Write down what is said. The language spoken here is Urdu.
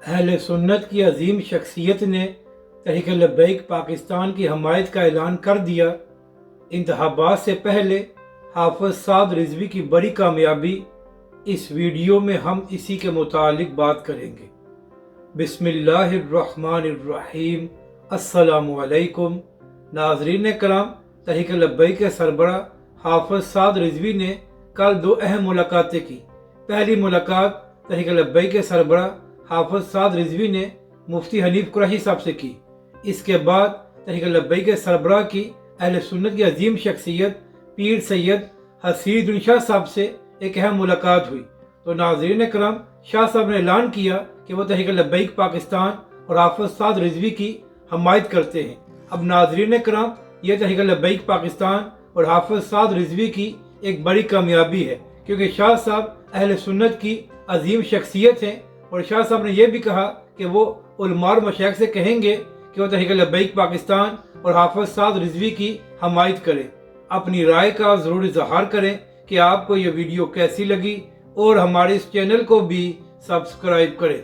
اہل سنت کی عظیم شخصیت نے تحریک لبیک پاکستان کی حمایت کا اعلان کر دیا۔ انتخابات سے پہلے حافظ سعد رضوی کی بڑی کامیابی، اس ویڈیو میں ہم اسی کے متعلق بات کریں گے۔ بسم اللہ الرحمن الرحیم۔ السلام علیکم ناظرین کرام، تحریک لبیک کے سربراہ حافظ سعد رضوی نے کل دو اہم ملاقاتیں کی۔ پہلی ملاقات تحریک لبیک کے سربراہ حافظ سعد رضوی نے مفتی حنیف قریشی صاحب سے کی۔ اس کے بعد تحریک لبیک کے سربراہ کی اہل سنت کی عظیم شخصیت پیر سید حسیر الدین شاہ صاحب سے ایک اہم ملاقات ہوئی۔ تو ناظرین کرام، شاہ صاحب نے اعلان کیا کہ وہ تحریک لبیک پاکستان اور حافظ سعد رضوی کی حمایت کرتے ہیں۔ اب ناظرین کرام، یہ تحریک لبیک پاکستان اور حافظ سعد رضوی کی ایک بڑی کامیابی ہے، کیونکہ شاہ صاحب اہل سنت کی عظیم شخصیت ہیں، اور شاہ صاحب نے یہ بھی کہا کہ وہ علماء اور مشائخ سے کہیں گے کہ وہ تحریک لبیک پاکستان اور حافظ سعد رضوی کی حمایت کریں۔ اپنی رائے کا ضرور اظہار کریں کہ آپ کو یہ ویڈیو کیسی لگی، اور ہمارے اس چینل کو بھی سبسکرائب کریں۔